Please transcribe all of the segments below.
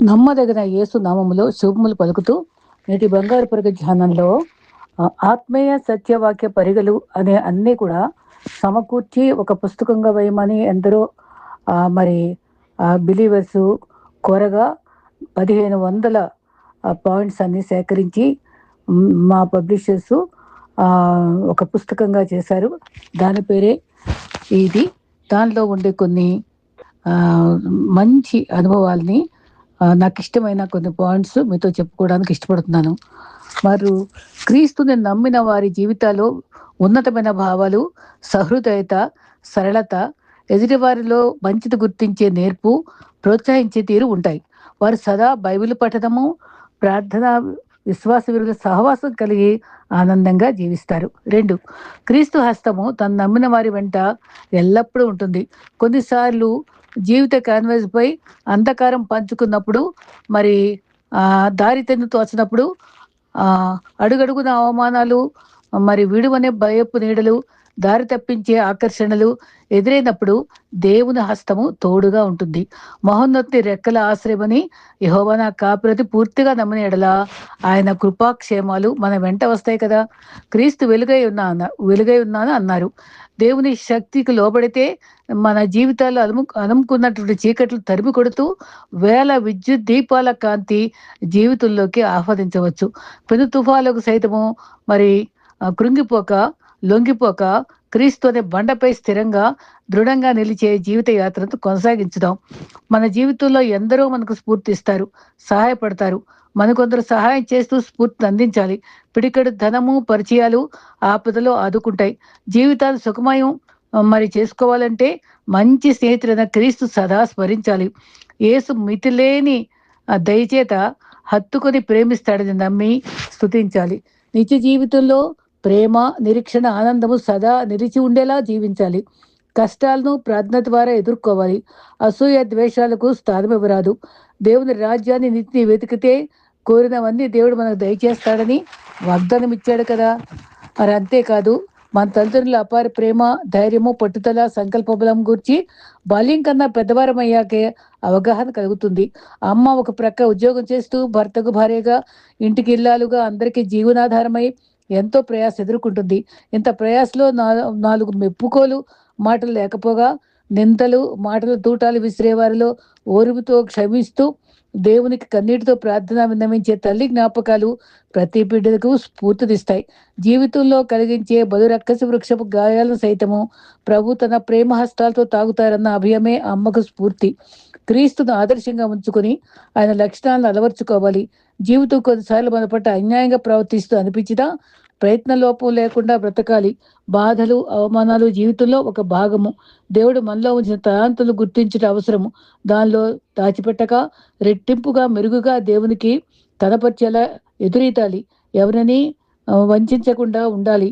నమ్మదగిన యేసు నామములో శుభములు పలుకుతూ నేటి బంగారు పరుగు ధ్యానంలో ఆత్మీయ సత్యవాక్య పరిగలు అనే అన్నీ కూడా సమకూర్చి ఒక పుస్తకంగా వేయమని ఎందరో మరి బిలీవర్స్ కోరగా 1500 పాయింట్స్ అన్ని సేకరించి మా పబ్లిషర్స్ ఒక పుస్తకంగా చేశారు. దాని పేరే ఇది. దానిలో ఉండే కొన్ని మంచి అనుభవాల్ని నాకు ఇష్టమైన కొన్ని పాయింట్స్ మీతో చెప్పుకోవడానికి ఇష్టపడుతున్నాను. వారు క్రీస్తుని నమ్మిన వారి జీవితాల్లో ఉన్నతమైన భావాలు, సహృదయత, సరళత, ఎదుటివారిలో మంచిది గుర్తించే నేర్పు, ప్రోత్సహించే తీరు ఉంటాయి. వారు సదా బైబిల్ పఠనము, ప్రార్థన, విశ్వాస విరుద్ధ సహవాసం కలిగి ఆనందంగా జీవిస్తారు. 2, క్రీస్తు హస్తము తన నమ్మిన వారి వెంట ఎల్లప్పుడూ ఉంటుంది. కొన్నిసార్లు జీవిత క్యాన్వాస్ పై అంధకారం పంచుకున్నప్పుడు, మరి దారి తెన్ను తోచినప్పుడు, అడుగడుగున అవమానాలు, మరి విడువనే భయపు నీడలు, దారి తప్పించే ఆకర్షణలు ఎదురైనప్పుడు దేవుని హస్తము తోడుగా ఉంటుంది. మహోన్నతి రెక్కల ఆశ్రయమని యెహోవా నా కాపురతి పూర్తిగా నమ్మిన ఎడల ఆయన కృపాక్షేమాలు మన వెంట వస్తాయి కదా. క్రీస్తు వెలుగై ఉన్నాను అన్నారు. దేవుని శక్తికి లోబడితే మన జీవితాల్లో అనుముకున్నటువంటి చీకట్లు తరిమి కొడుతూ వేల విద్యుత్ దీపాల కాంతి జీవితంలోకి ఆహ్వానించవచ్చు. పెను తుఫాలకు సైతము మరి కృంగిపోక, లొంగిపోక, క్రీస్తు అనే బండపై స్థిరంగా, దృఢంగా నిలిచే జీవిత యాత్రను కొనసాగించుదాం. మన జీవితంలో ఎందరో మనకు స్ఫూర్తిస్తారు, సహాయపడతారు. మనకొందరు సహాయం చేస్తూ స్ఫూర్తిని అందించాలి. పిడికెడు ధనము, పరిచయాలు ఆపదలో ఆదుకుంటాయి. జీవితాలు సుఖమయం మరి చేసుకోవాలంటే మంచి స్నేహితుడైన క్రీస్తు సదా స్మరించాలి. యేసు మితిలేని దయచేత హత్తుకొని ప్రేమిస్తాడని నమ్మి స్తుతించాలి. నిత్య జీవితంలో ప్రేమ, నిరీక్షణ, ఆనందము సదా నిలిచి ఉండేలా జీవించాలి. కష్టాలను ప్రార్థన ద్వారా ఎదుర్కోవాలి. అసూయ, ద్వేషాలకు స్థానం ఇవ్వరాదు. దేవుని రాజ్యాన్ని నిత్య వెతికితే కోరినవన్నీ దేవుడు మనకు దయచేస్తాడని వాగ్దానం ఇచ్చాడు కదా. మరి అంతేకాదు, మన తల్లిదండ్రుల అపార ప్రేమ, ధైర్యము, పట్టుదల, సంకల్ప బలం గురించి బాల్యం కన్నా పెద్దవారం అయ్యాకే అవగాహన కలుగుతుంది. అమ్మ ఒక ప్రక్క ఉద్యోగం చేస్తూ భర్తకు భార్యగా, ఇంటికి ఇల్లాలుగా, అందరికీ జీవనాధారమై ఎంతో ప్రయాస ఎదుర్కొంటుంది. ఇంత ప్రయాసలో 4 మెప్పుకోలు మాటలు లేకపోగా, నిందలు, మాటలు, తూటాలు విసిరేవారిలో ఓర్పుతో క్షమిస్తూ దేవునికి కన్నీటితో ప్రార్థన విన్నవించే తల్లి జ్ఞాపకాలు ప్రతి బిడ్డకు స్ఫూర్తినిస్తాయి. జీవితంలో కలిగించే బలురక్కసి వృక్షపు గాయాలను సైతము ప్రభు తన ప్రేమ హస్తాలతో తాగుతారన్న అభయమే అమ్మకు స్ఫూర్తి. క్రీస్తును ఆదర్శంగా ఉంచుకొని ఆయన లక్షణాలను అలవర్చుకోవాలి. జీవితం కొన్నిసార్లు మన పట్ల అన్యాయంగా ప్రవర్తిస్తూ అనిపించినా ప్రయత్న లోపం లేకుండా బ్రతకాలి. బాధలు, అవమానాలు జీవితంలో ఒక భాగము. దేవుడు మనలో ఉంచిన తలాంతులు గుర్తించడం అవసరము. దానిలో దాచిపెట్టక రెట్టింపుగా, మెరుగుగా దేవునికి కనపరిచేలా ఎదురీతాలి. ఎవరిని వంచకుండా ఉండాలి.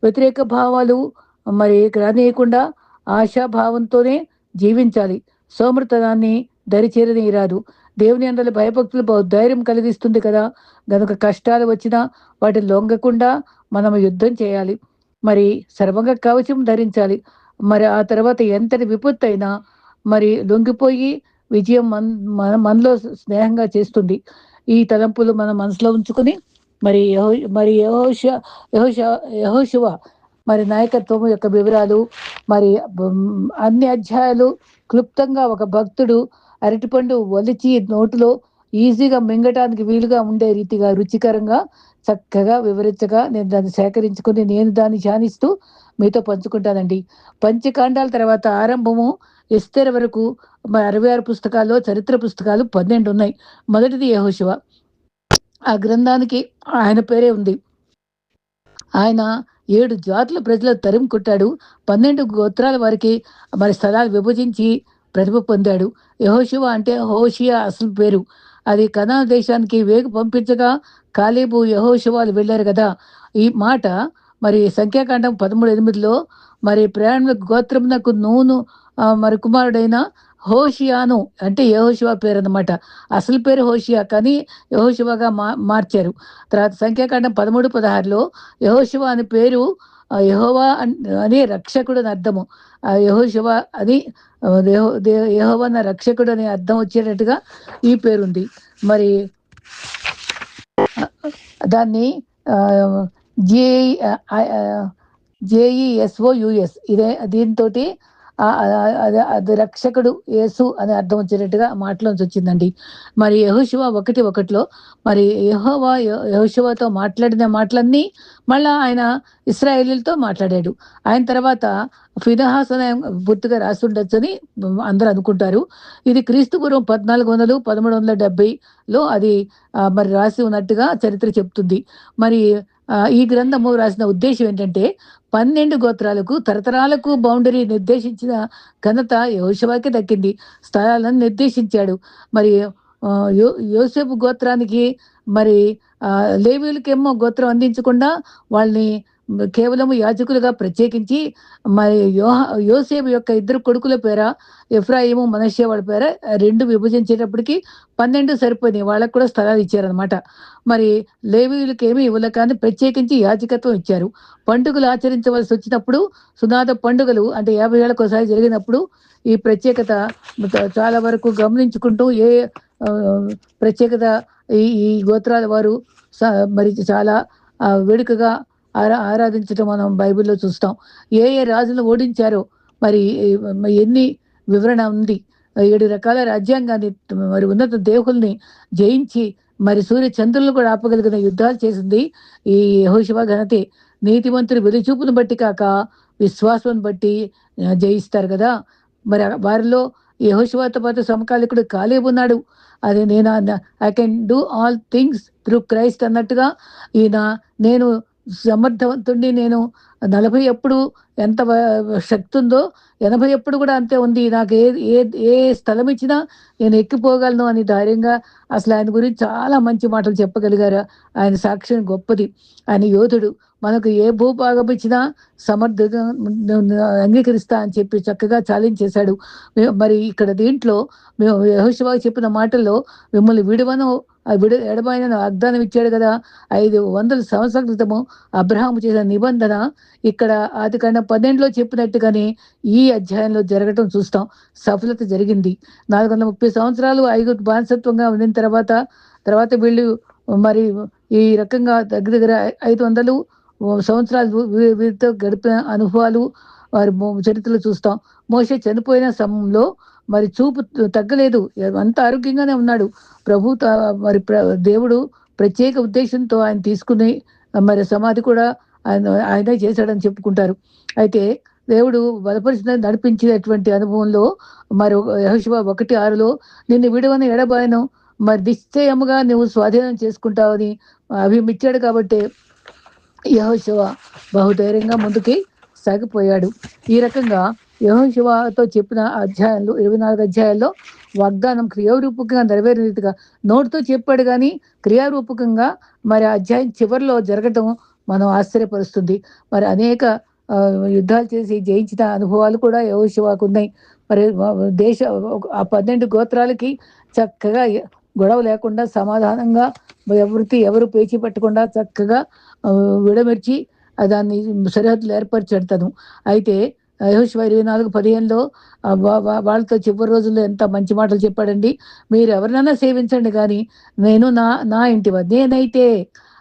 వ్యతిరేక భావాలు మరి రానియకుండా ఆశాభావంతోనే జీవించాలి. సోమరితనాన్ని దరిచేరనీయరాదు. దేవుని అందరి భయభక్తులు ధైర్యం కలిగిస్తుంది కదా. గనుక కష్టాలు వచ్చినా వాటి లొంగకుండా మనం యుద్ధం చేయాలి. మరి సర్వంగ కవచం ధరించాలి. మరి ఆ తర్వాత ఎంతటి విపత్తు అయినా మరి లొంగిపోయి విజయం మనలో స్నేహంగా చేస్తుంది. ఈ తలంపులు మన మనసులో ఉంచుకుని మరి యెహోషువ మరి నాయకత్వం యొక్క వివరాలు, మరి అన్ని అధ్యాయాలు క్లుప్తంగా ఒక భక్తుడు అరటిపండు ఒలిచి నోటులో ఈజీగా మింగటానికి వీలుగా ఉండే రీతిగా రుచికరంగా చక్కగా వివరించగా నేను దాన్ని సేకరించుకుని నేను దాన్ని ధ్యానిస్తూ మీతో పంచుకుంటానండి. పంచకాండాల తర్వాత ఆరంభము ఎస్తేర్ వరకు 66 పుస్తకాల్లో చరిత్ర పుస్తకాలు 12 ఉన్నాయి. మొదటిది యెహోషువ. ఆ గ్రంథానికి ఆయన పేరే ఉంది. ఆయన 7 జాతుల ప్రజల తరిమి కొట్టాడు. 12 గోత్రాల వారికి మరి స్థలాలు విభజించి ప్రతిభ పొందాడు. యెహోషువ అంటే హోషియా అసలు పేరు. అది కనాను దేశానికి వేగు పంపించగా కాలేబు, యెహోషువాలు వెళ్ళారు కదా. ఈ మాట మరి సంఖ్యాకాండం 13:8లో మరి ప్రయాణ గోత్రమునకు నూను మరి కుమారుడైన హోషియాను అంటే యెహోషువ పేరు అన్నమాట. అసలు పేరు హోషియా, కానీ యెహోషువగా మార్చారు. తర్వాత సంఖ్యాకాండం 13:16లో యెహోషువ అని పేరు యెహోవా అనే రక్షకుడు అని అర్థము. యెహోషువ అని యెహోవా నా రక్షకుడు అనే అర్థం వచ్చేటట్టుగా ఈ పేరుంది. మరి దాన్ని జే జేఈఎస్ఓయుఎస్ ఇదే దీంతోటి అది రక్షకుడు యేసు అని అర్థం వచ్చేటట్టుగా మాటలోంచి వచ్చిందండి. మరి యెహోషువ 1:1 మరి యెహోవా యెహోషువతో మాట్లాడిన మాటలన్నీ మళ్ళా ఆయన ఇశ్రాయేలీయులతో మాట్లాడాడు. ఆయన తర్వాత ఫినెహాస్ అనే పూర్తిగా రాసి ఉండొచ్చని అందరూ అనుకుంటారు. ఇది క్రీస్తు పూర్వం 1400, 1370లో అది మరి రాసి ఉన్నట్టుగా చరిత్ర చెప్తుంది. మరి ఈ గ్రంథము రాసిన ఉద్దేశ్యం ఏంటంటే 12 గోత్రాలకు తరతరాలకు బౌండరీ నిర్దేశించిన ఘనత యెహోషువకే దక్కింది. స్థలాలను నిర్దేశించాడు. మరి యోసేపు గోత్రానికి మరి లేవీయులకేమో గోత్రం అందించకుండా వాళ్ళని కేవలము యాజకులుగా ప్రత్యేకించి మరి యోసేపు యొక్క ఇద్దరు కొడుకుల పేర ఎఫ్రాయిము, మనష్షే వాళ్ళ పేర 2 విభజించేటప్పటికి 12 సరిపోయినాయి. వాళ్ళకు కూడా స్థలాలు ఇచ్చారనమాట. మరి లేవీయులకి ఏమీ ఇవ్వలే కానీ ప్రత్యేకించి యాజకత్వం ఇచ్చారు. పండుగలు ఆచరించవలసి వచ్చినప్పుడు సునాద పండుగలు అంటే 50 ఏళ్ళకోసారి జరిగినప్పుడు ఈ ప్రత్యేకత చాలా వరకు గమనించుకుంటూ ప్రత్యేకత ఈ గోత్రాల వారు మరి చాలా వేడుకగా ఆరాధించడం మనం బైబిల్లో చూస్తాం. ఏ రాజులను ఓడించారో మరి ఎన్ని వివరణ ఉంది. 7 రకాల రాజ్యాంగాన్ని మరి ఉన్నత దేవుల్ని జయించి మరి సూర్య చంద్రులను కూడా ఆపగలిగిన యుద్ధాలు చేసింది ఈ యెహోషువ ఘనతే. నీతిమంతులు వెలుచూపును బట్టి కాక విశ్వాసం బట్టి జయిస్తారు కదా. మరి వారిలో యెహోషువతో పాటు సమకాలికుడు కాలేబు ఉన్నాడు. అది I can do all things through Christ అన్నట్టుగా ఈయన నేను సమర్థవంతుడిని, నేను 40 ఎప్పుడు ఎంత శక్తి ఉందో 80 ఎప్పుడు కూడా అంతే ఉంది. నాకు ఏ ఏ ఏ స్థలం ఇచ్చినా నేను ఎక్కిపోగలను అని ధైర్యంగా అసలు ఆయన గురించి చాలా మంచి మాటలు చెప్పగలిగారు. ఆయన సాక్ష్యం గొప్పది. ఆయన యోధుడు. మనకు ఏ భూభాగం ఇచ్చినా సమర్థంగా అంగీకరిస్తా అని చెప్పి చక్కగా ఛాలెంజ్ చేశాడు. మరి ఇక్కడ దీంట్లో మేము యెహోషువ చెప్పిన మాటల్లో మిమ్మల్ని విడువను ఎడబాయన వాగ్దానం ఇచ్చాడు కదా. 500 సంవత్సరాల క్రితము అబ్రహాము చేసిన నిబంధన ఇక్కడ ఆదికాండం 12లో చెప్పినట్టుగానే ఈ అధ్యాయంలో జరగటం చూస్తాం. సఫలత జరిగింది. 430 సంవత్సరాలు ఐగుప్తు బానిసత్వంగా ఉండిన తర్వాత వీళ్ళు మరి ఈ రకంగా దగ్గర దగ్గర 500 సంవత్సరాలు వీరితో గడిపిన అనుభవాలు వారి చరిత్రలో చూస్తాం. మోషే చనిపోయిన సమయంలో మరి చూపు తగ్గలేదు, అంత ఆరోగ్యంగానే ఉన్నాడు. మరి దేవుడు ప్రత్యేక ఉద్దేశంతో ఆయన తీసుకుని మరి సమాధి కూడా ఆయనే చేశాడని చెప్పుకుంటారు. అయితే దేవుడు బలపరిచిన నడిపించేటువంటి అనుభవంలో మరి యెహోషువ 1:6 నిన్ను విడువని ఎడబాయను, మరి నిశ్చయముగా నువ్వు స్వాధీనం చేసుకుంటావని అభిమిచ్చాడు. కాబట్టి యెహోషువ బహుధైర్యంగా ముందుకి సాగిపోయాడు. ఈ రకంగా యెహోషువతో చెప్పిన అధ్యాయాలు 24 అధ్యాయాల్లో వాగ్దానం క్రియారూపకంగా నెరవేరిన రీతిగా నోటితో చెప్పాడు కానీ క్రియారూపకంగా మరి అధ్యాయం చివరిలో జరగటం మనం ఆశ్చర్యపరుస్తుంది. మరి అనేక యుద్ధాలు చేసి జయించిన అనుభవాలు కూడా యెహోషువకు ఉన్నాయి. మరి ఆ 12 గోత్రాలకి చక్కగా గొడవ లేకుండా సమాధానంగా ఎవరు పేచి పెట్టకుండా చక్కగా విడమర్చి దాన్ని సరిహద్దులు ఏర్పరిచాడు తను. అయితే యెహోషువ 24:15లో వాళ్ళతో చివరి రోజుల్లో ఎంత మంచి మాటలు చెప్పాడండి. మీరు ఎవరినైనా సేవించండి కానీ నేను నా ఇంటివా నేనైతే,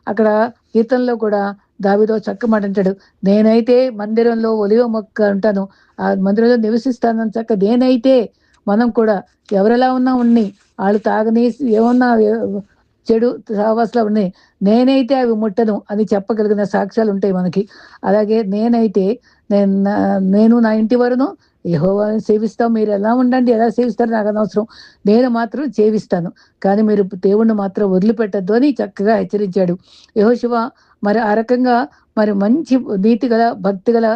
అక్కడ కీర్తనలో కూడా దావీదు చక్క మాట అంటాడు, నేనైతే మందిరంలో ఒలివ మొక్క ఉంటాను, ఆ మందిరంలో నివసిస్తానని చక్క నేనైతే. మనం కూడా ఎవరెలా ఉన్నా ఉన్ని వాళ్ళు తాగని ఏమన్నా చెడు సహవాసాలు ఉన్నాయి, నేనైతే అవి ముట్టను అని చెప్పగలిగిన సాక్ష్యాలు ఉంటాయి మనకి. అలాగే నేనైతే నేను నా ఇంటి వరను యెహోవాను సేవిస్తాం. మీరు ఎలా ఉండండి, ఎలా సేవిస్తారో నాకు అనవసరం, నేను మాత్రం సేవిస్తాను, కానీ మీరు దేవుణ్ణి మాత్రం వదిలిపెట్టద్దు అని చక్కగా హెచ్చరించాడు యెహోషువ. మరి ఆ రకంగా మరి మంచి నీతి గల భక్తి గల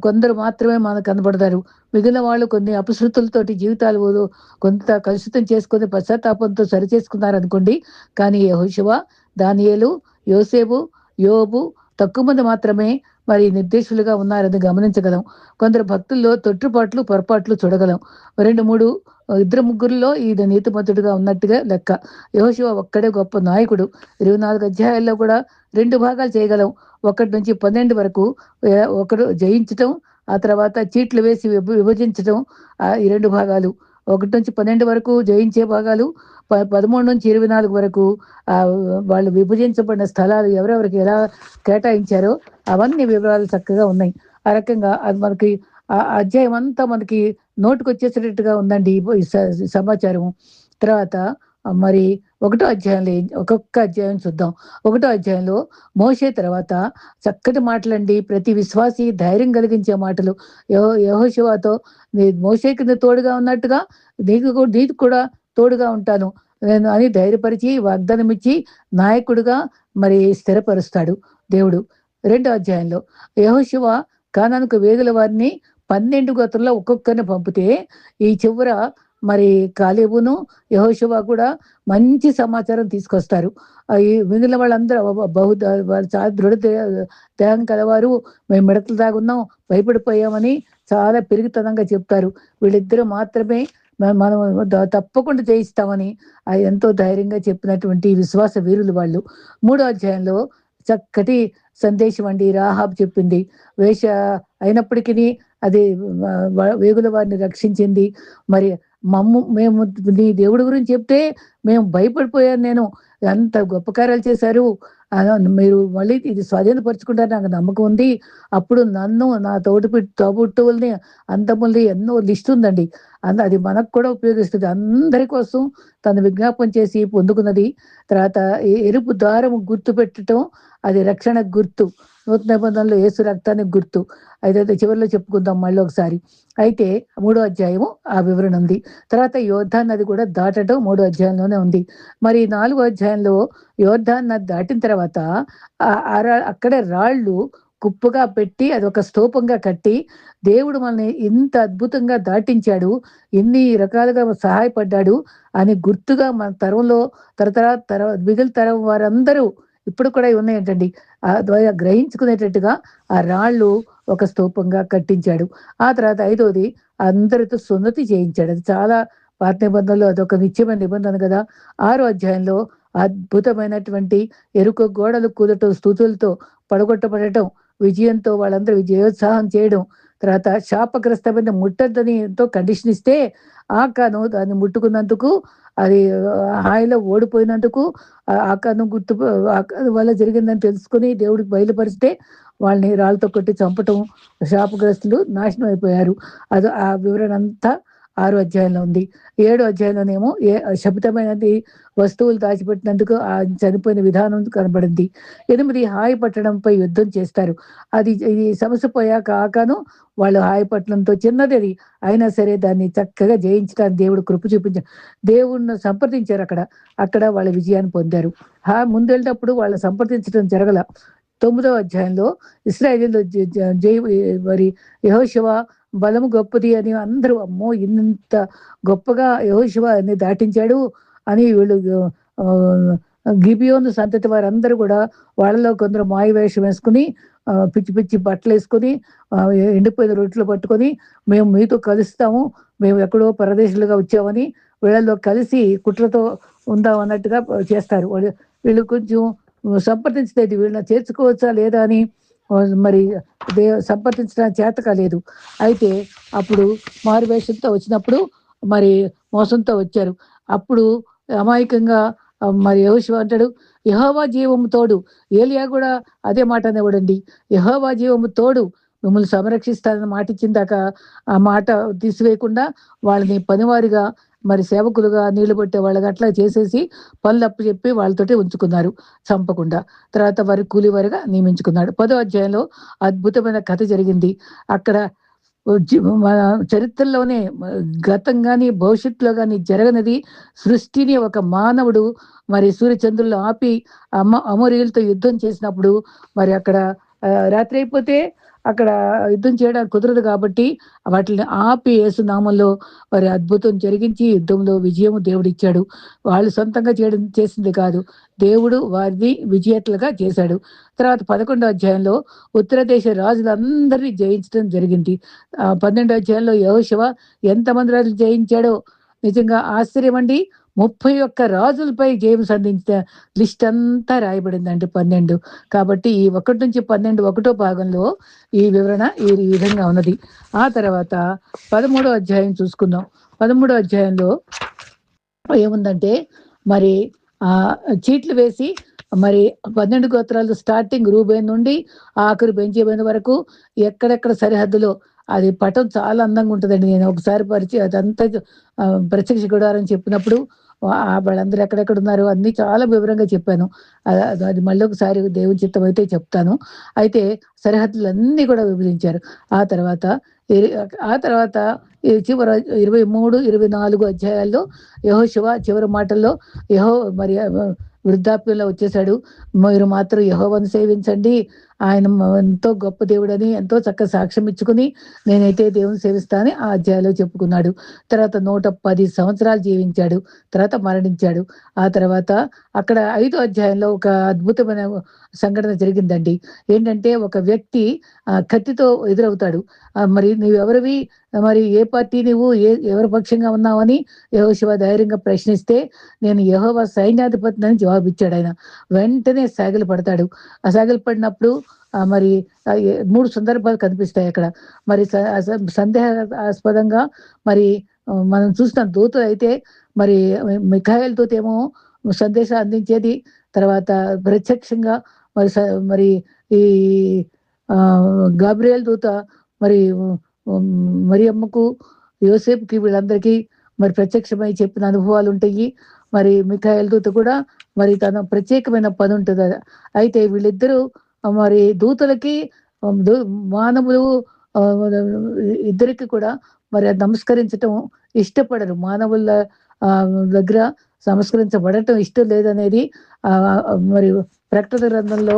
కొందరు మాత్రమే మనకు కనబడతారు. మిగిలిన వాళ్ళు కొన్ని అపశృతులతోటి జీవితాలు కొంత కలుషితం చేసుకొని పశ్చాత్తాపంతో సరిచేసుకున్నారనుకోండి. కానీ యెహోషువ, దానియేలు, యోసేపు, యోబు, తక్కువ మంది మాత్రమే మరి నిర్దేశులుగా ఉన్నారని గమనించగలం. కొందరు భక్తుల్లో తొట్టుపాట్లు, పొరపాట్లు చూడగలం. 2, 3 ఇద్దరు ముగ్గురిలో ఈయన నీతిమంతుడిగా ఉన్నట్టుగా లెక్క. యెహోషువ ఒక్కడే గొప్ప నాయకుడు. 24 అధ్యాయాల్లో కూడా 2 భాగాలు చేయగలం. 1-12 వరకు ఒకడు జయించటం, ఆ తర్వాత చీట్లు వేసి విభజించటం, ఈ 2 భాగాలు. 1-12 వరకు జయించే భాగాలు, 13-24 వరకు వాళ్ళు విభజించబడిన స్థలాలు ఎవరెవరికి ఎలా కేటాయించారో అవన్నీ వివరాలు చక్కగా ఉన్నాయి. ఆ రకంగా అది మనకి అధ్యాయం అంతా మనకి నోటికొచ్చేసేటట్టుగా ఉందండి ఈ సమాచారం. తర్వాత మరి ఒకటో అధ్యాయంలో ఒక్కొక్క అధ్యాయం చూద్దాం. ఒకటో అధ్యాయంలో మోషే తర్వాత చక్కటి మాటలండి. ప్రతి విశ్వాసి ధైర్యం కలిగించే మాటలు. యెహోషువతో మోషేకి నువ్వు తోడుగా ఉన్నట్టుగా నీకు కూడా తోడుగా ఉంటాను నేను అని ధైర్యపరిచి వాగ్దానం ఇచ్చి నాయకుడిగా మరి స్థిరపరుస్తాడు దేవుడు. రెండో అధ్యాయంలో యెహోషువ కానానుకు వేగుల వారిని 12 గోత్రంలో ఒక్కొక్కరిని పంపితే ఈ చివర మరి కాలేబును యెహోషువ కూడా మంచి సమాచారం తీసుకొస్తారు. ఈ మిగిలిన వాళ్ళందరూ వాళ్ళు చాలా దేహం కలవారు, మేము మిడతలు తాగున్నాం, భయపడిపోయామని చాలా పెరిగితనంగా చెప్తారు. వీళ్ళిద్దరూ మాత్రమే మనం తప్పకుండా జయిస్తామని ఎంతో ధైర్యంగా చెప్పినటువంటి విశ్వాస వీరులు వాళ్ళు. మూడో అధ్యాయంలో చక్కటి సందేశం అండి. రాహాబ్ చెప్పింది. వేష అయినప్పటికీ అది వేగుల వారిని రక్షించింది. మరి మేము నీ దేవుడి గురించి చెప్తే మేము భయపడిపోయాను. నేను ఎంత గొప్ప కార్యాలు చేశారు, మీరు మళ్ళీ ఇది స్వాధీనపరుచుకుంటారు నాకు నమ్మకం ఉంది. అప్పుడు నన్ను నా తోబుట్టువుల్ని అంతముల్ని ఎన్నో లిస్ట్ ఉందండి. అది మనకు కూడా ఉపయోగిస్తుంది. అందరి కోసం తను విజ్ఞాపం చేసి పొందుకున్నది. తర్వాత ఎరుపు దారము గుర్తు పెట్టడం అది రక్షణ గుర్తు. నూతన నిబంధనలో యేసు రక్తానికి గుర్తు. అయితే చివరిలో చెప్పుకుందాం మళ్ళీ ఒకసారి. అయితే 3వ అధ్యాయము ఆ వివరణ ఉంది. తర్వాత యోర్దాను నది కూడా దాటడం 3వ అధ్యాయంలోనే ఉంది. మరి 4వ అధ్యాయంలో యోర్దాను నది దాటిన తర్వాత అక్కడే రాళ్ళు కుప్పగా పెట్టి అది ఒక స్తూపంగా కట్టి దేవుడు మనల్ని ఇంత అద్భుతంగా దాటించాడు, ఎన్ని రకాలుగా సహాయపడ్డాడు అని గుర్తుగా మన తరంలో మిగిలిన తరం వారందరూ ఇప్పుడు కూడా ఉన్నాయంటండి. గ్రహించుకునేటట్టుగా ఆ రాళ్ళు ఒక స్తూపంగా కట్టించాడు. ఆ తర్వాత 5వది అందరితో సున్నతి చేయించాడు. అది చాలా పాత నిబంధనలో అదొక నిత్యమైన నిబంధన కదా. 6వ అధ్యాయంలో అద్భుతమైనటువంటి ఎరుక గోడలు కూదటం, స్తుతులతో పడగొట్టబడటం, విజయంతో వాళ్ళందరూ విజయోత్సాహం చేయడం. తర్వాత శాపగ్రస్తమైన ముట్టద్దని ఎంతో కండిషన్ ఇస్తే ఆకాను దాన్ని ముట్టుకున్నందుకు అది హాయిలో ఓడిపోయినందుకు ఆకాను ఆకాను వల్ల జరిగిందని తెలుసుకుని దేవుడికి బయలుపరిస్తే వాళ్ళని రాళ్ళతో కొట్టి చంపటం, శాపగ్రస్తులు నాశనం అయిపోయారు. అది ఆ వివరణ అంతా 6వ అధ్యాయంలో ఉంది. 7వ అధ్యాయంలోనేమో శపితమైనది వస్తువులు దాచిపెట్టినందుకు ఆ చనిపోయిన విధానం కనబడింది. 8 హాయి పట్టడంపై యుద్ధం చేస్తారు. అది ఈ సమస్య పోయాక ఆకాను వాళ్ళు హాయి పట్టడంతో చిన్నది అది అయినా సరే దాన్ని చక్కగా జయించడానికి దేవుడు కృప చూపించారు. దేవుణ్ణి సంప్రదించారు అక్కడ వాళ్ళ విజయాన్ని పొందారు. ముందెళ్ళేటప్పుడు వాళ్ళని సంప్రదించడం జరగల. 9వ అధ్యాయంలో ఇశ్రాయేలీయులు మరి యెహోషువ బలము గొప్పది అని అందరూ అమ్మో ఇంత గొప్పగా యెహోషువ అన్ని దాటించాడు అని వీళ్ళు గిబియోను సంతతి వారందరూ కూడా వాళ్ళలో కొందరు మాయవేషం వేసుకుని పిచ్చి పిచ్చి బట్టలు వేసుకొని ఎండిపోయిన రొట్టెలు పట్టుకొని మేము మీతో కలుస్తాము, మేము ఎక్కడో పరదేశులుగా వచ్చామని వీళ్ళలో కలిసి కుట్రతో ఉందాం అన్నట్టుగా చేస్తారు. వీళ్ళు కొంచెం సంప్రదించలేదు, వీళ్ళని చేర్చుకోవచ్చా లేదా అని మరి సంప్రదించడానికి చేత కాలేదు. అయితే అప్పుడు మారువేషంతో వచ్చినప్పుడు మరి మోసంతో వచ్చారు. అప్పుడు అమాయకంగా మరి యెహోషువ అంటాడు, యెహోవా జీవము తోడు. ఏలియా కూడా అదే మాట అనేవాడండి. యెహోవా జీవము తోడు మిమ్మల్ని సంరక్షిస్తానని మాట ఇచ్చిందాక ఆ మాట తీసివేయకుండా వాళ్ళని పనివారిగా మరి సేవకులుగా నీళ్లు పట్టే వాళ్ళగా అట్లా చేసేసి పనులు అప్పు చెప్పి వాళ్ళతోటి ఉంచుకున్నారు చంపకుండా. తర్వాత వారి కూలివారిగా నియమించుకున్నాడు. 10వ అధ్యాయంలో అద్భుతమైన కథ జరిగింది. అక్కడ మన చరిత్రలోనే గతం కానీ భవిష్యత్తులో కానీ జరగనిది. సృష్టిని ఒక మానవుడు మరి సూర్యచంద్రులను ఆపి అమోరీయులతో యుద్ధం చేసినప్పుడు మరి అక్కడ రాత్రి అయిపోతే అక్కడ యుద్ధం చేయడానికి కుదరదు కాబట్టి వాటిని ఆపి యేసు నామంలో మరి అద్భుతం జరిగించి యుద్ధంలో విజయం దేవుడిచ్చాడు. వాళ్ళు సొంతంగా చేసింది కాదు. దేవుడు వారిని విజేతలుగా చేశాడు. తర్వాత 11 అధ్యాయంలో ఉత్తర దేశ రాజులందరినీ జయించడం జరిగింది. 12 అధ్యాయంలో యెహోషువ ఎంతమంది రాజులు జయించాడో నిజంగా ఆశ్చర్యమండి. 31 రాజులపై జయం సాధించిన లిస్ట్ అంతా రాయబడిందండి 12. కాబట్టి ఈ 1-12 ఒకటో భాగంలో ఈ వివరణ ఈ విధంగా ఉన్నది. ఆ తర్వాత 13 అధ్యాయం చూసుకుందాం. 13 అధ్యాయంలో ఏముందంటే మరి చీట్లు వేసి మరి 12 గోత్రాలు స్టార్టింగ్ రూబేన్ నుండి ఆఖరు బెంజమిన్ వరకు ఎక్కడెక్కడ సరిహద్దులో అది పటం చాలా అందంగా ఉంటుందండి. నేను ఒకసారి అదంతా ప్రత్యక్ష గుడారం చెప్పినప్పుడు వాళ్ళందరూ ఎక్కడెక్కడ ఉన్నారు అన్నీ చాలా వివరంగా చెప్పాను. అది మళ్ళీ ఒకసారి దేవుని చిత్తం అయితే చెప్తాను. అయితే సరిహద్దులన్నీ కూడా విభజించారు. ఆ తర్వాత ఆ తర్వాత ఈ చివరి 23, 24 అధ్యాయాల్లో యెహోషువ చివరి మాటల్లో మరి వృద్ధాప్యంలో వచ్చేసాడు. మీరు మాత్రం యెహోవాను సేవించండి. ఆయన ఎంతో గొప్ప దేవుడని ఎంతో చక్కగా సాక్ష్యం ఇచ్చుకుని నేనైతే దేవుని సేవిస్తానని ఆ అధ్యాయంలో చెప్పుకున్నాడు. తర్వాత 110 సంవత్సరాలు జీవించాడు. తర్వాత మరణించాడు. ఆ తర్వాత అక్కడ 5వ అధ్యాయంలో ఒక అద్భుతమైన సంఘటన జరిగిందండి. ఏంటంటే ఒక వ్యక్తి కత్తితో ఎదురవుతాడు. మరి నువ్వెవరివి, మరి ఏ పార్టీ నువ్వు, ఎవరి పక్షంగా ఉన్నావని యెహోషువ ధైర్యంగా ప్రశ్నిస్తే నేను యెహోవా సైన్యాధిపతిని జవాబిచ్చాడు ఆయన. వెంటనే సాగిలు పడతాడు. ఆ సాగిలు పడినప్పుడు మరి 3 సందర్భాలు కనిపిస్తాయి అక్కడ. మరి సందేహాస్పదంగా మరి మనం చూసిన దూతలు అయితే మరి మిఖాయేలు దూతేమో సందేశం అందించేది. తర్వాత ప్రత్యక్షంగా మరి మరి ఈ గాబ్రియేల్ దూత మరి మరియమ్మకు, యోసేపుకి వీళ్ళందరికీ మరి ప్రత్యక్షమై చెప్పిన అనుభవాలు ఉంటాయి. మరి మిఖాయేలు దూత కూడా మరి తన ప్రత్యేకమైన పని ఉంటుంది. అయితే వీళ్ళిద్దరూ మరి దూతలకి మానవులు ఇద్దరికి కూడా మరి నమస్కరించటం ఇష్టపడరు. మానవుల దగ్గర సంస్కరించబడటం ఇష్టం లేదనేది మరి ప్రకటన గ్రంథంలో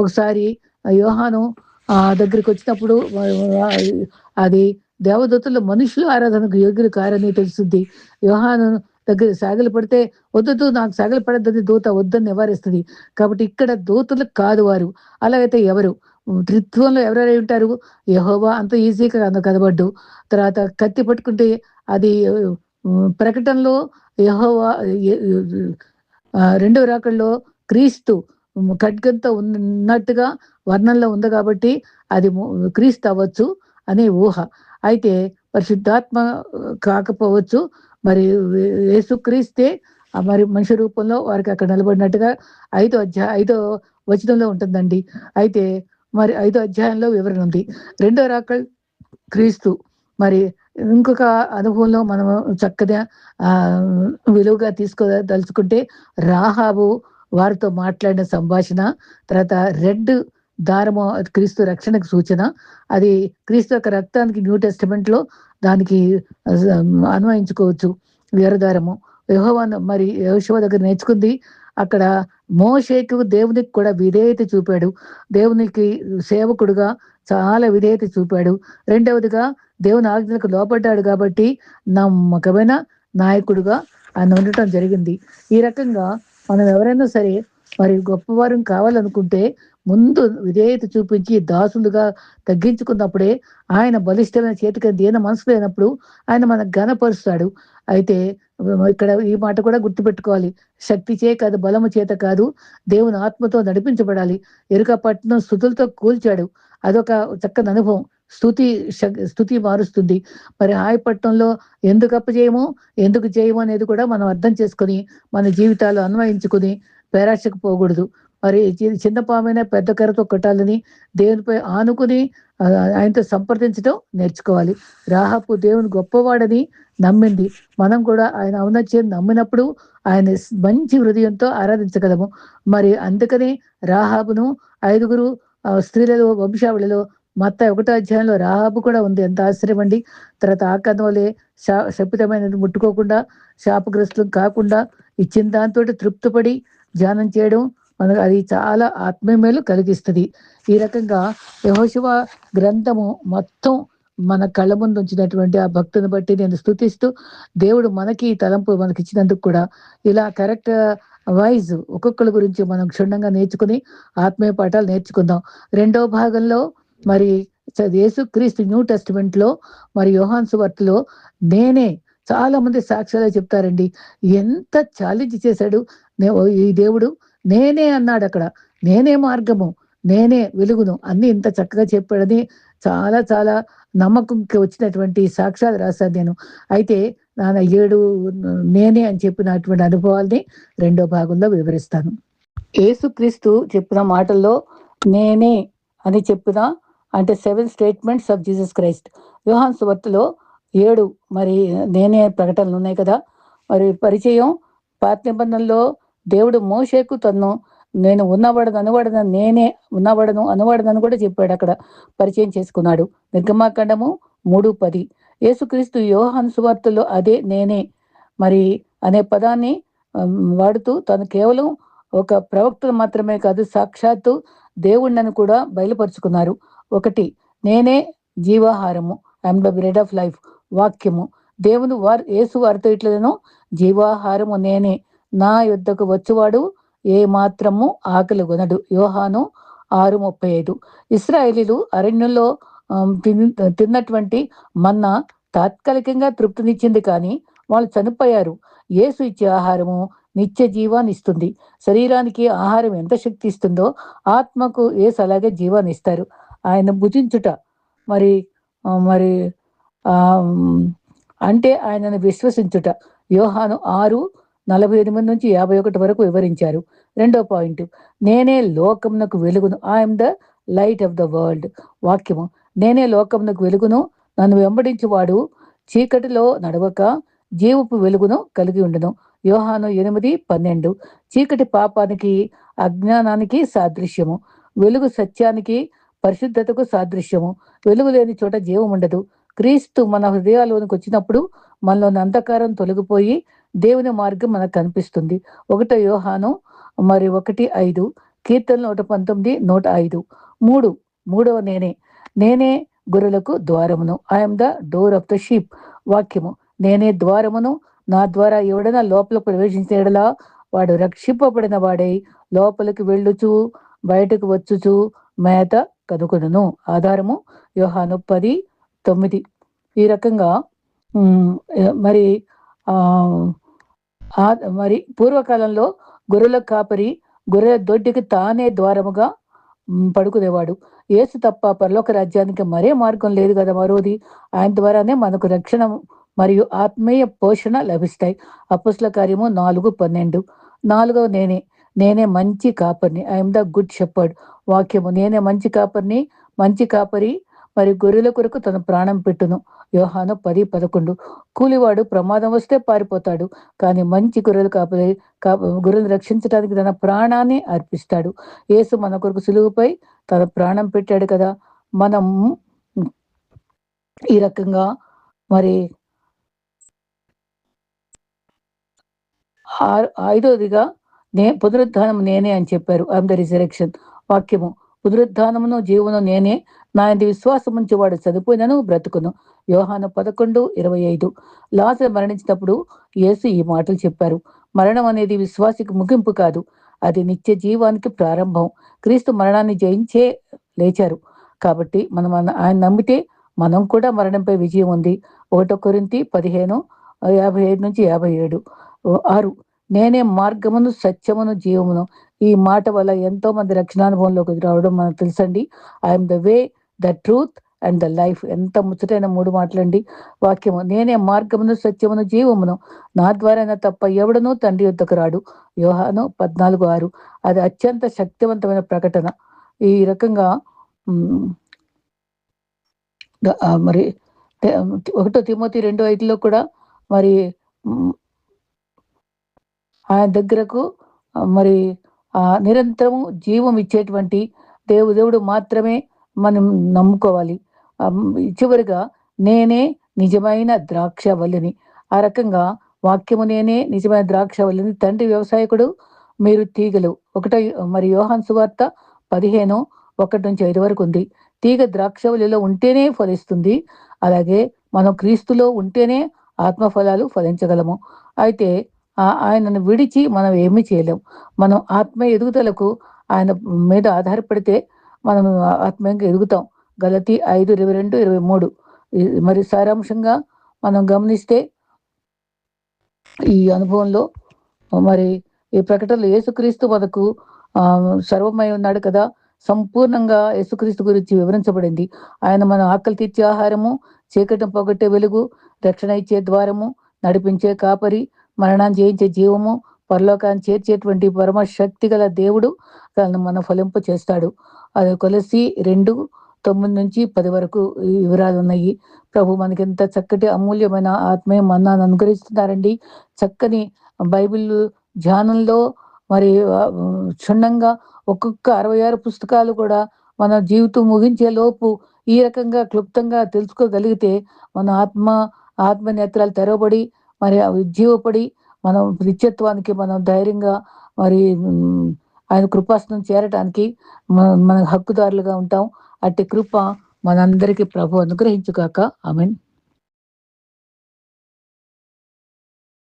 ఒకసారి యోహాను దగ్గరికి వచ్చినప్పుడు అది దేవదూతలు మనుషులు ఆరాధనకు యోగ్యులు కారని తెలుస్తుంది. యోహాను దగ్గర సాగిలు పడితే వద్దు నాకు సాగిలు పడద్దని దూత వద్దని నివారిస్తుంది. కాబట్టి ఇక్కడ దూతలు కాదు వారు. అలాగైతే ఎవరు త్రిత్వంలో ఎవరెవరై ఉంటారు? యెహోవా అంత ఈజీగా కనబడ్డు. తర్వాత కత్తి పట్టుకుంటే అది ప్రకటనలో యెహోవా రెండవ రాకడలో క్రీస్తు ఖడ్గంతో ఉన్నట్టుగా వర్ణంలో ఉంది కాబట్టి అది క్రీస్తు అవ్వచ్చు అనే ఊహ. అయితే పరిశుద్ధాత్మ కాకపోవచ్చు. మరి యేసుక్రీస్తే మరి మనిషి రూపంలో వారికి అక్కడ నిలబడినట్టుగా 5వ వచనంలో ఉంటుందండి. అయితే మరి 5వ అధ్యాయంలో వివరణ ఉంది. రెండో రాకడ క్రీస్తు. మరి ఇంకొక అనుభవంలో మనం చక్కగా విలువగా తీసుకోదలుచుకుంటే రాహాబు వారితో మాట్లాడిన సంభాషణ. తర్వాత రెడ్ దారము క్రీస్తు రక్షణకు సూచన. అది క్రీస్తు యొక్క రక్తానికి న్యూ టెస్టమెంట్ లో దానికి అన్వయించుకోవచ్చు. వీరదారము యెహోవాను మరి యెహోషువ దగ్గర నేర్చుకుంది. అక్కడ మోషేకు దేవునికి కూడా విధేయత చూపాడు. దేవునికి సేవకుడుగా చాలా విధేయత చూపాడు. రెండవదిగా దేవుని ఆజ్ఞలకు లోపడ్డాడు కాబట్టి నమ్మకమైన నాయకుడుగా ఆయన ఉండటం జరిగింది. ఈ రకంగా మనం ఎవరైనా సరే మరి గొప్పవారం కావాలనుకుంటే ముందు విధేయత చూపించి దాసులుగా తగ్గించుకున్నప్పుడే ఆయన బలిష్టమైన చేతికి దీన మనసు లేనప్పుడు ఆయన మనకు ఘనపరుస్తాడు. అయితే ఇక్కడ ఈ మాట కూడా గుర్తుపెట్టుకోవాలి. శక్తి చే కాదు, బలము చేత కాదు, దేవుని ఆత్మతో నడిపించబడాలి. ఎరుక పట్టణం స్తుతులతో కూల్చాడు. అదొక చక్కని అనుభవం. స్తుతి మారుస్తుంది. మరి హాయపట్నంలో ఎందుకు అప్పజేయము, ఎందుకు చేయము అనేది కూడా మనం అర్థం చేసుకొని మన జీవితాలు అన్వయించుకుని పేరాశకు పోకూడదు. మరి చిన్న పామైనా పెద్ద కర్రతో కొట్టాలని దేవునిపై ఆనుకుని ఆయనతో సంప్రదించడం నేర్చుకోవాలి. రాహాబు దేవుని గొప్పవాడని నమ్మింది. మనం కూడా ఆయన ఔన్నత్యం నమ్మినప్పుడు ఆయన మంచి హృదయంతో ఆరాధించగలము. మరి అందుకని రాహాబును 5 స్త్రీలలో వంశావళిలో మత్తయి 1వ అధ్యాయంలో రాహాబు కూడా ఉంది. ఎంత ఆశ్చర్యం అండి. తర్వాత ఆకనోలే శపితమైనది ముట్టుకోకుండా శాపగ్రస్తులం కాకుండా ఇచ్చిన దాంతో తృప్తిపడి ధ్యానం చేయడం మనకు అది చాలా ఆత్మీయమేలు కలిగిస్తుంది. ఈ రకంగా యెహోషువ గ్రంథము మొత్తం మన కళ్ళ ముందు ఉంచినటువంటి ఆ భక్తుని బట్టి నేను స్తుతిస్తూ, దేవుడు మనకి ఈ తలంపు మనకిచ్చినందుకు కూడా ఇలా కరెక్ట్ వైజ్ ఒక్కొక్కళ్ళ గురించి మనం క్షుణ్ణంగా నేర్చుకుని ఆత్మీయ పాఠాలు నేర్చుకుందాం. రెండో భాగంలో మరి యేసుక్రీస్తు న్యూ టెస్టిమెంట్ లో మరి యోహాను సువార్తలో నేనే, చాలా మంది సాక్ష్యాలు చెప్తారండి. ఎంత ఛాలెంజ్ చేశాడు ఈ దేవుడు. నేనే అన్నాడు అక్కడ. నేనే మార్గము, నేనే వెలుగును అన్ని ఇంత చక్కగా చెప్పాడని చాలా చాలా నమ్మకంకి వచ్చినటువంటి సాక్ష్యాలు రాశాను నేను. అయితే నా 7 నేనే అని చెప్పినటువంటి అనుభవాల్ని రెండో భాగంలో వివరిస్తాను. యేసుక్రీస్తు చెప్పిన మాటల్లో నేనే అని చెప్పిన అంటే 7 స్టేట్మెంట్స్ ఆఫ్ జీసస్ క్రైస్ట్. యోహాను సువార్తలో 7 మరి నేనే ప్రకటనలు ఉన్నాయి కదా. మరి పరిచయం పాత నిబంధనలో దేవుడు మోషేకు తను నేను నేనే అనబడదని కూడా చెప్పాడు. అక్కడ పరిచయం చేసుకున్నాడు. నిర్గమాకాండము 3:10. యేసుక్రీస్తు యోహాను సువార్తలో అదే నేనే మరి అనే పదాన్ని వాడుతూ తను కేవలం ఒక ప్రవక్తను మాత్రమే కాదు, సాక్షాత్తు దేవుణ్ణని కూడా బయలుపరుచుకున్నారు. 1 నేనే జీవాహారము, I'm the bread of life. వాక్యము దేవుని యేసు వారితో ఇట్లను జీవాహారము నేనే, నా యొద్దకు వచ్చువాడు ఏ మాత్రము ఆకలి కొనడు. యోహాను 6:35. ఇశ్రాయేలీలు అరణ్యంలో తిన్నటువంటి మన్నా తాత్కాలికంగా తృప్తినిచ్చింది, కానీ వాళ్ళు చనిపోయారు. యేసు ఇచ్చే ఆహారము నిత్య జీవాన్ని ఇస్తుంది. శరీరానికి ఆహారం ఎంత శక్తి ఇస్తుందో ఆత్మకు యేసు అలాగే జీవాన్ని ఇస్తారు. ఆయన భుజించుట మరి మరి అంటే ఆయనను విశ్వసించుట. యోహాను 6:48-51 వరకు వివరించారు. రెండో పాయింట్ నేనే లోకమునకు వెలుగును, I'm the light of the world. వాక్యము నేనే లోకమునకు వెలుగును, నన్ను వెంబడించువాడు చీకటిలో నడవక జీవపు వెలుగును కలిగి ఉండును. యోహాను 8:12. చీకటి పాపానికి అజ్ఞానానికి సాదృశ్యము, వెలుగు సత్యానికి పరిశుద్ధతకు సాదృశ్యము. వెలుగు లేని చోట జీవం ఉండదు. క్రీస్తు మన హృదయాల్లోనికి వచ్చినప్పుడు మనలోని అంధకారం తొలగిపోయి దేవుని మార్గం మనకు కనిపిస్తుంది. 1 యోహాను 1:5. కీర్తనలు 119, 105. మూడవ నేనే గొర్రెలకు ద్వారమును, I'm the door of the sheep. వాక్యము నేనే ద్వారమును, నా ద్వారా ఎవడైనా లోపల ప్రవేశించేడలా వాడు రక్షింపబడిన వాడై లోపలికి వెళ్ళుచు బయటకు వచ్చుచు మేత కనుకొనును. ఆధారము యోహాను 10:9. ఈ రకంగా మరి మరి పూర్వకాలంలో గొర్రెల కాపరి గొర్రెల దొడ్డికి తానే ద్వారముగా పడుకునేవాడు. యేసు తప్ప పరలోక రాజ్యానికి మరే మార్గం లేదు కదా. మరోది ఆయన ద్వారానే మనకు రక్షణ మరియు ఆత్మీయ పోషణ లభిస్తాయి. అపోస్తల కార్యము 4:12. 4వ నేనే మంచి కాపరిని, ఐఎమ్ ద గుడ్ షెపర్డ్. వాక్యము నేనే మంచి కాపరి మరి గొర్రెల కొరకు తన ప్రాణం పెట్టును. యోహాను 10:11. కూలివాడు ప్రమాదం వస్తే పారిపోతాడు, కానీ మంచి గొర్రెలు రక్షించడానికి తన ప్రాణాన్ని అర్పిస్తాడు. యేసు మన కొరకు సులువుపై తన ప్రాణం పెట్టాడు కదా. మనం ఈ రకంగా మరి 5వదిగా పునరుద్ధానం నేనే అని చెప్పారు. I'm the resurrection. వాక్యము పునరుద్ధానమును జీవను నేనే, నా యందు విశ్వాసం ఉంచేవాడు చనిపోయినను బ్రతుకును. యోహాను 11:25. లాజరు మరణించినప్పుడు యేసు ఈ మాటలు చెప్పారు. మరణం అనేది విశ్వాసికి ముగింపు కాదు, అది నిత్య జీవానికి ప్రారంభం. క్రీస్తు మరణాన్ని జయించే లేచారు కాబట్టి మనం ఆయన నమ్మితే మనం కూడా మరణంపై విజయం ఉంది. 1 కొరింథీ 15:55-57. 6 నేనే మార్గమును సత్యమును జీవమును. ఈ మాట వల్ల ఎంతో మంది రక్షణానుభవంలోకి రావడం మనకు తెలుసండి. I'm the way, the truth and the life. ఎంత ముచ్చటైన 3 మాటలండి. వాక్యము నేనే మార్గమును సత్యమును జీవమును, నా ద్వారా తప్ప ఎవడనూ తండ్రి యొద్దకు రాడు. యోహాను 14:6. అది అత్యంత శక్తివంతమైన ప్రకటన. ఈ రకంగా మరి 1 తిమోతి 2:5లో కూడా మరి ఆయన దగ్గరకు మరి నిరంతరము జీవం ఇచ్చేటువంటి దేవుడు మాత్రమే మనం నమ్ముకోవాలి. చివరిగా నేనే నిజమైన ద్రాక్షవల్లిని. ఆ రకంగా వాక్యము నేనే నిజమైన ద్రాక్షవల్లిని. తండ్రి వ్యవసాయకుడు, మీరు తీగలు. మరి యోహాను సువార్త 15:1-5 వరకు ఉంది. తీగ ద్రాక్షవల్లిలో ఉంటేనే ఫలిస్తుంది. అలాగే మనం క్రీస్తులో ఉంటేనే ఆత్మఫలాలు ఫలించగలము. అయితే ఆయనను విడిచి మనం ఏమీ చేయలేం. మనం ఆత్మీయ ఎదుగుదలకు ఆయన మీద ఆధారపడితే మనం ఆత్మీయంగా ఎదుగుతాం. గలతీ 5:22-23. మరి సారాంశంగా మనం గమనిస్తే ఈ అనుభవంలో మరి ఈ ప్రకటనలో యేసుక్రీస్తు మనకు సర్వమై ఉన్నాడు కదా! సంపూర్ణంగా యేసుక్రీస్తు గురించి వివరించబడింది. ఆయన మన ఆకలి తీర్చే ఆహారము, చీకటిని పోగొట్టే వెలుగు, రక్షణ ఇచ్చే ద్వారము, నడిపించే కాపరి, మరణాన్ని జయించే జీవము, పరలోకాన్ని చేర్చేటువంటి పరమ శక్తి గల దేవుడు తనను మన ఫలింప చేస్తాడు. అది కొలస్సీ 2:9-10 వరకు ఈ వివరాలు ఉన్నాయి. ప్రభు మనకెంత చక్కటి అమూల్యమైన ఆత్మీయ మన్నాను అనుగ్రహిస్తున్నారండి. చక్కని బైబిల్ ధ్యానంలో మరి క్షుణ్ణంగా ఒక్కొక్క 66 పుస్తకాలు కూడా మన జీవితం ముగించే లోపు ఈ రకంగా క్లుప్తంగా తెలుసుకోగలిగితే మన ఆత్మ నేత్రాలు తెరవబడి మరి ఉజ్జీవపడి మనం నిత్యత్వానికి మనం ధైర్యంగా మరి ఆయన కృపాసనం చేరటానికి మన హక్కుదారులుగా ఉంటాం. అట్టి కృప మనందరికీ ప్రభు అనుగ్రహించుగాక. ఆమేన్.